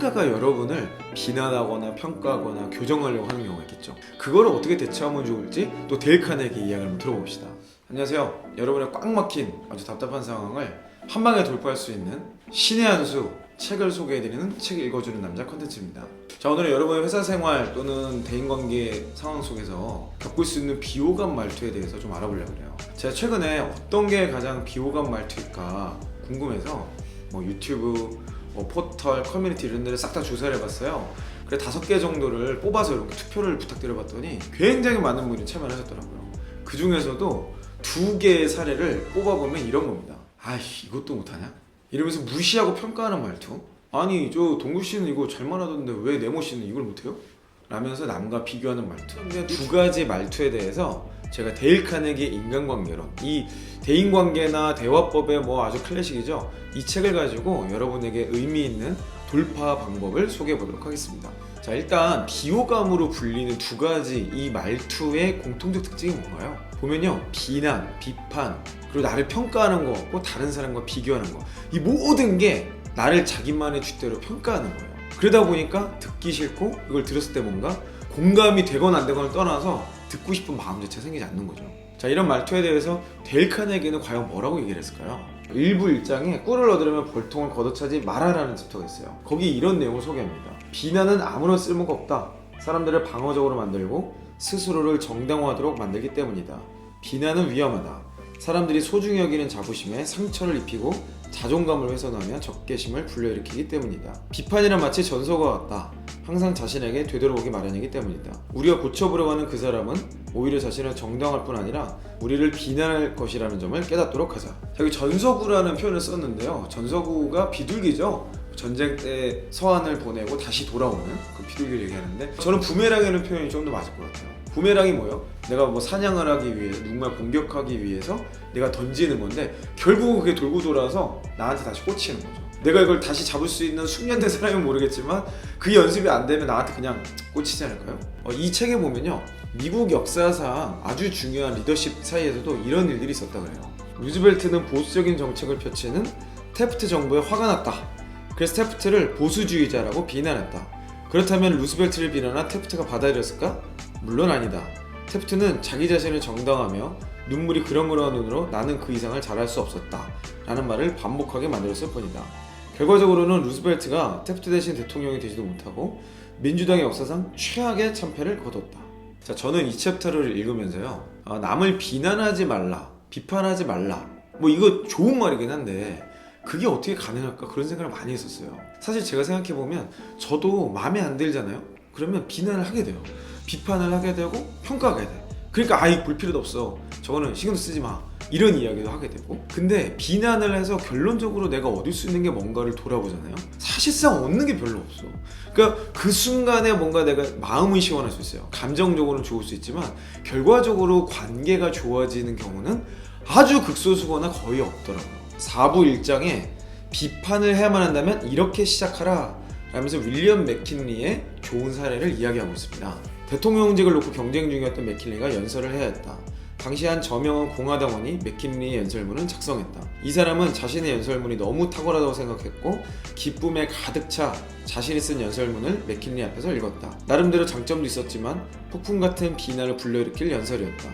누군가가 여러분을 비난하거나 평가하거나 교정하려고 하는 경우가 있겠죠. 그거를 어떻게 대처하면 좋을지 또 데일 카네기 이야기를 한번 들어봅시다. 안녕하세요. 여러분의 꽉 막힌 아주 답답한 상황을 한 방에 돌파할 수 있는 신의 한 수 책을 소개해드리는 책 읽어주는 남자 컨텐츠입니다. 자, 오늘은 여러분의 회사 생활 또는 대인관계 상황 속에서 겪을 수 있는 비호감 말투에 대해서 좀 알아보려고 해요. 제가 최근에 어떤 게 가장 비호감 말투일까 궁금해서 유튜브, 포털, 커뮤니티 이런 데를 싹 다 조사를 해봤어요. 그래 5개 정도를 뽑아서 이렇게 투표를 부탁드려봤더니 굉장히 많은 분이 참여를 하셨더라고요. 그 중에서도 2개의 사례를 뽑아보면 이런 겁니다. 아이씨, 이것도 못하냐? 이러면서 무시하고 평가하는 말투. 아니, 저 동구씨는 이거 잘 말하던데 왜 네모씨는 이걸 못해요? 라면서 남과 비교하는 말투. 근데 2가지 말투에 대해서 제가 데일 카네기의 인간관계론, 이 대인관계나 대화법의 아주 클래식이죠. 이 책을 가지고 여러분에게 의미 있는 돌파 방법을 소개해 보도록 하겠습니다. 자, 일단 비호감으로 불리는 2가지 이 말투의 공통적 특징이 뭔가요? 보면요, 비난, 비판, 그리고 나를 평가하는 거 같고 다른 사람과 비교하는 거, 이 모든 게 나를 자기만의 줏대로 평가하는 거예요. 그러다 보니까 듣기 싫고 이걸 들었을 때 뭔가 공감이 되거나 안 되거나 떠나서 듣고 싶은 마음 자체가 생기지 않는 거죠. 자, 이런 말투에 대해서 데일 카네기는 과연 뭐라고 얘기를 했을까요? 일부 1장에 꿀을 얻으려면 벌통을 걷어차지 말아라는 챕터가 있어요. 거기 이런 내용을 소개합니다. 비난은 아무런 쓸모가 없다. 사람들을 방어적으로 만들고 스스로를 정당화하도록 만들기 때문이다. 비난은 위험하다. 사람들이 소중히 여기는 자부심에 상처를 입히고 자존감을 훼손하며 적개심을 불러일으키기 때문이다. 비판이란 마치 전서와 같다. 항상 자신에게 되돌아오기 마련이기 때문이다. 우리가 고쳐보려고 하는 그 사람은 오히려 자신을 정당할 뿐 아니라 우리를 비난할 것이라는 점을 깨닫도록 하자. 여기 전서구라는 표현을 썼는데요. 전서구가 비둘기죠. 전쟁 때 서한을 보내고 다시 돌아오는 그 비둘기를 얘기하는데, 저는 부메랑이라는 표현이 좀 더 맞을 것 같아요. 부메랑이 뭐예요? 내가 사냥을 하기 위해서, 누군가 공격하기 위해서 내가 던지는 건데 결국은 그게 돌고 돌아서 나한테 다시 꽂히는 거죠. 내가 이걸 다시 잡을 수 있는 숙련된 사람은 모르겠지만 그 연습이 안 되면 나한테 그냥 꽂히지 않을까요? 이 책에 보면요, 미국 역사상 아주 중요한 리더십 사이에서도 이런 일들이 있었다 그래요. 루즈벨트는 보수적인 정책을 펼치는 태프트 정부에 화가 났다. 그래서 태프트를 보수주의자라고 비난했다. 그렇다면 루스벨트를 비난한 태프트가 받아들였을까? 물론 아니다. 태프트는 자기 자신을 정당하며 눈물이 그렁그렁한 눈으로 나는 그 이상을 잘할 수 없었다 라는 말을 반복하게 만들었을 뿐이다. 결과적으로는 루스벨트가 태프트 대신 대통령이 되지도 못하고 민주당의 역사상 최악의 참패를 거뒀다. 자, 저는 이 챕터를 읽으면서요, 남을 비난하지 말라, 비판하지 말라, 이거 좋은 말이긴 한데 그게 어떻게 가능할까 그런 생각을 많이 했었어요. 사실 제가 생각해보면 저도 마음에 안 들잖아요. 그러면 비난을 하게 돼요. 비판을 하게 되고 평가하게 돼. 그러니까 아이 볼 필요도 없어, 저거는 신경도 쓰지 마, 이런 이야기도 하게 되고. 근데 비난을 해서 결론적으로 내가 얻을 수 있는 게 뭔가를 돌아보잖아요. 사실상 얻는 게 별로 없어. 그러니까 그 순간에 뭔가 내가 마음은 시원할 수 있어요. 감정적으로는 좋을 수 있지만 결과적으로 관계가 좋아지는 경우는 아주 극소수거나 거의 없더라고요. 4부 1장에 비판을 해야만 한다면 이렇게 시작하라 라면서 윌리엄 맥킨리의 좋은 사례를 이야기하고 있습니다. 대통령직을 놓고 경쟁 중이었던 맥킨리가 연설을 해야 했다. 당시 한 저명한 공화당원이 맥킨리의 연설문을 작성했다. 이 사람은 자신의 연설문이 너무 탁월하다고 생각했고 기쁨에 가득 차 자신이 쓴 연설문을 맥킨리 앞에서 읽었다. 나름대로 장점도 있었지만 폭풍 같은 비난을 불러일으킬 연설이었다.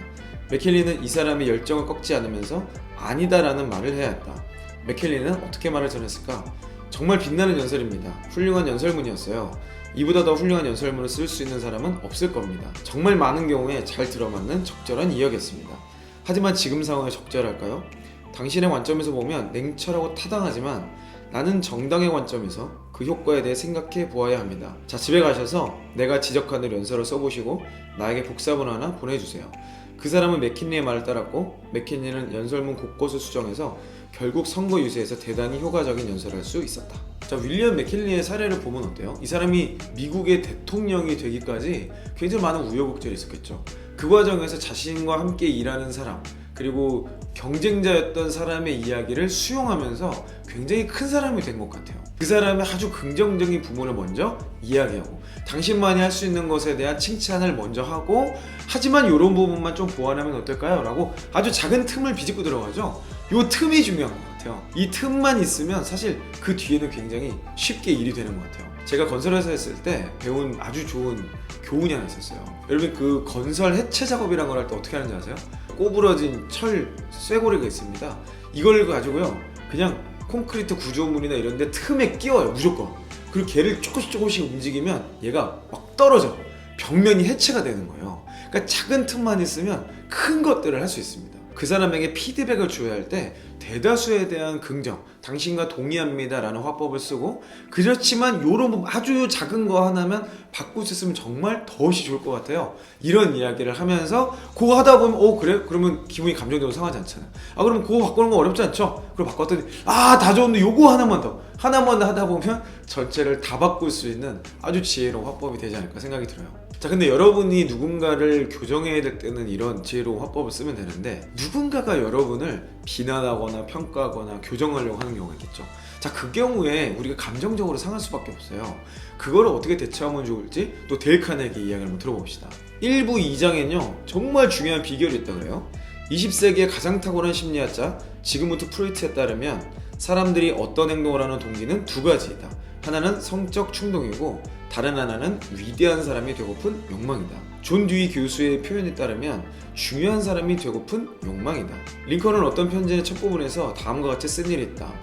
맥킨리는 이 사람의 열정을 꺾지 않으면서 아니다라는 말을 해야 했다. 맥킨리는 어떻게 말을 전했을까? 정말 빛나는 연설입니다. 훌륭한 연설문이었어요. 이보다 더 훌륭한 연설문을 쓸 수 있는 사람은 없을 겁니다. 정말 많은 경우에 잘 들어맞는 적절한 이야기였습니다. 하지만 지금 상황에 적절할까요? 당신의 관점에서 보면 냉철하고 타당하지만 나는 정당의 관점에서 그 효과에 대해 생각해 보아야 합니다. 자, 집에 가셔서 내가 지적한 연설을 써보시고 나에게 복사본 하나 보내주세요. 그 사람은 맥킨리의 말을 따랐고 맥킨리는 연설문 곳곳을 수정해서 결국 선거 유세에서 대단히 효과적인 연설을 할 수 있었다. 자, 윌리엄 맥킨리의 사례를 보면 어때요? 이 사람이 미국의 대통령이 되기까지 굉장히 많은 우여곡절이 있었겠죠. 그 과정에서 자신과 함께 일하는 사람, 그리고 경쟁자였던 사람의 이야기를 수용하면서 굉장히 큰 사람이 된 것 같아요. 그 사람의 아주 긍정적인 부분을 먼저 이야기하고 당신만이 할 수 있는 것에 대한 칭찬을 먼저 하고, 하지만 이런 부분만 좀 보완하면 어떨까요? 라고 아주 작은 틈을 비집고 들어가죠. 이 틈이 중요한 것 같아요. 이 틈만 있으면 사실 그 뒤에는 굉장히 쉽게 일이 되는 것 같아요. 제가 건설회사 했을 때 배운 아주 좋은 교훈이 하나 있었어요. 여러분 그 건설 해체 작업이란 걸 할 때 어떻게 하는지 아세요? 꼬부러진 철 쇠고리가 있습니다. 이걸 가지고요 그냥 콘크리트 구조물이나 이런 데 틈에 끼워요 무조건. 그리고 걔를 조금씩 움직이면 얘가 막 떨어져 벽면이 해체가 되는 거예요. 그러니까 작은 틈만 있으면 큰 것들을 할 수 있습니다. 그 사람에게 피드백을 줘야 할 때 대다수에 대한 긍정, 당신과 동의합니다 라는 화법을 쓰고, 그렇지만 요런 아주 작은 거 하나면 바꿀 수 있으면 정말 더없이 좋을 것 같아요. 이런 이야기를 하면서 그거 하다 보면 그래? 그러면 기분이 감정적으로 상하지 않잖아요. 그럼 그거 바꾸는 거 어렵지 않죠? 그걸 바꿨더니 다 좋은데 요거 하나만 더 하다 보면 전체를 다 바꿀 수 있는 아주 지혜로운 화법이 되지 않을까 생각이 들어요. 자, 근데 여러분이 누군가를 교정해야 될 때는 이런 지혜로운 화법을 쓰면 되는데, 누군가가 여러분을 비난하거나 평가하거나 교정하려고 하는 경우가 있겠죠. 자, 그 경우에 우리가 감정적으로 상할 수밖에 없어요. 그거를 어떻게 대처하면 좋을지 또 데일 카네기 이야기를 한번 들어봅시다. 1부 2장엔요 정말 중요한 비결이 있다고 해요. 20세기의 가장 탁월한 심리학자 지그문트 프로이트에 따르면 사람들이 어떤 행동을 하는 동기는 두 가지이다. 하나는 성적 충동이고 다른 하나는 위대한 사람이 되고픈 욕망이다. 존 듀이 교수의 표현에 따르면 중요한 사람이 되고픈 욕망이다. 링컨은 어떤 편지의 첫 부분에서 다음과 같이 쓴 일이 있다.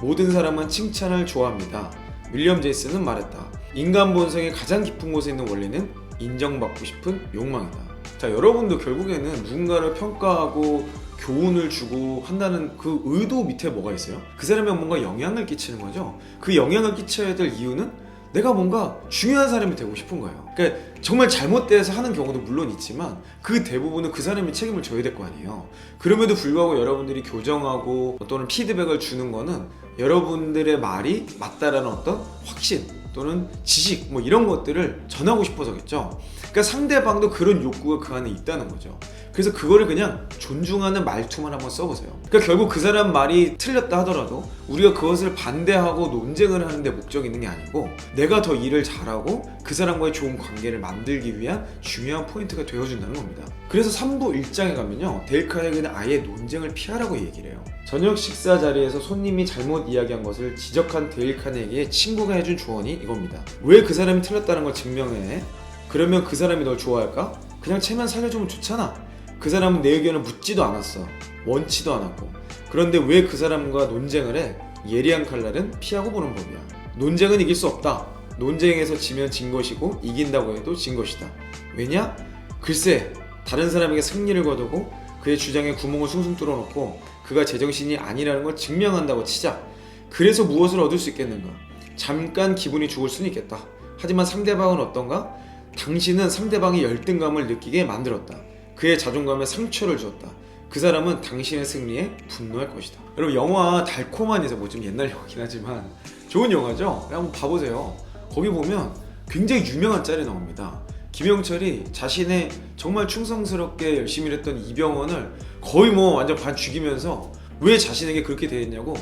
모든 사람은 칭찬을 좋아합니다. 윌리엄 제이슨은 말했다. 인간 본성의 가장 깊은 곳에 있는 원리는 인정받고 싶은 욕망이다. 자, 여러분도 결국에는 누군가를 평가하고 교훈을 주고 한다는 그 의도 밑에 뭐가 있어요? 그 사람에게 뭔가 영향을 끼치는 거죠. 그 영향을 끼쳐야 될 이유는 내가 뭔가 중요한 사람이 되고 싶은 거예요. 그러니까 정말 잘못돼서 하는 경우도 물론 있지만 그 대부분은 그 사람이 책임을 져야 될 거 아니에요. 그럼에도 불구하고 여러분들이 교정하고 또는 피드백을 주는 거는 여러분들의 말이 맞다라는 어떤 확신 또는 지식 이런 것들을 전하고 싶어서겠죠. 그러니까 상대방도 그런 욕구가 그 안에 있다는 거죠. 그래서 그거를 그냥 존중하는 말투만 한번 써보세요. 그러니까 결국 그 사람 말이 틀렸다 하더라도 우리가 그것을 반대하고 논쟁을 하는 데 목적이 있는 게 아니고 내가 더 일을 잘하고 그 사람과의 좋은 관계를 만들기 위한 중요한 포인트가 되어준다는 겁니다. 그래서 3부 1장에 가면요 데일 카네기는 아예 논쟁을 피하라고 얘기를 해요. 저녁 식사 자리에서 손님이 잘못 이야기한 것을 지적한 데일 카네기의 친구가 해준 조언이 이겁니다. 왜 그 사람이 틀렸다는 걸 증명해? 그러면 그 사람이 널 좋아할까? 그냥 체면 살려주면 좋잖아. 그 사람은 내 의견을 묻지도 않았어. 원치도 않았고. 그런데 왜 그 사람과 논쟁을 해? 예리한 칼날은 피하고 보는 법이야. 논쟁은 이길 수 없다. 논쟁에서 지면 진 것이고 이긴다고 해도 진 것이다. 왜냐? 글쎄, 다른 사람에게 승리를 거두고 그의 주장에 구멍을 숭숭 뚫어놓고 그가 제정신이 아니라는 걸 증명한다고 치자. 그래서 무엇을 얻을 수 있겠는가? 잠깐 기분이 죽을 수는 있겠다. 하지만 상대방은 어떤가? 당신은 상대방이 열등감을 느끼게 만들었다. 그의 자존감에 상처를 주었다. 그 사람은 당신의 승리에 분노할 것이다. 여러분 영화 달콤한에서 좀 옛날 영화긴 하지만 좋은 영화죠? 한번 봐보세요. 거기 보면 굉장히 유명한 짤이 나옵니다. 김영철이 자신의 정말 충성스럽게 열심히 일했던 이병헌을 거의 완전 반 죽이면서 왜 자신에게 그렇게 대했냐고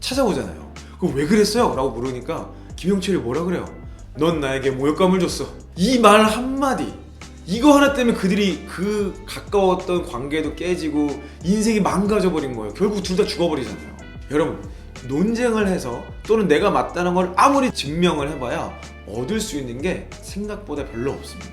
찾아오잖아요. 그거 왜 그랬어요? 라고 물으니까 김영철이 뭐라 그래요? 넌 나에게 모욕감을 줬어. 이 말 한마디, 이거 하나 때문에 그들이 그 가까웠던 관계도 깨지고 인생이 망가져버린 거예요. 결국 둘 다 죽어버리잖아요. 여러분 논쟁을 해서 또는 내가 맞다는 걸 아무리 증명을 해봐야 얻을 수 있는 게 생각보다 별로 없습니다.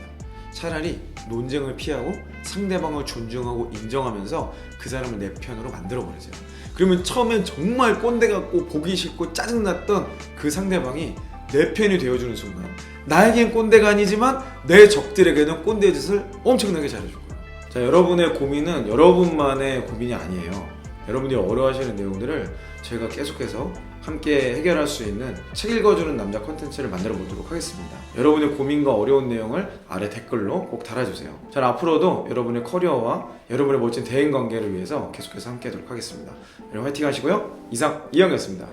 차라리 논쟁을 피하고 상대방을 존중하고 인정하면서 그 사람을 내 편으로 만들어버리세요. 그러면 처음엔 정말 꼰대 같고 보기 싫고 짜증났던 그 상대방이 내 편이 되어주는 순간 나에겐 꼰대가 아니지만 내 적들에게는 꼰대 짓을 엄청나게 잘해줄 거예요. 자, 여러분의 고민은 여러분만의 고민이 아니에요. 여러분들이 어려워하시는 내용들을 저희가 계속해서 함께 해결할 수 있는 책 읽어주는 남자 컨텐츠를 만들어 보도록 하겠습니다. 여러분의 고민과 어려운 내용을 아래 댓글로 꼭 달아주세요. 저는 앞으로도 여러분의 커리어와 여러분의 멋진 대인관계를 위해서 계속해서 함께 하도록 하겠습니다. 여러분 화이팅 하시고요. 이상 이영이었습니다.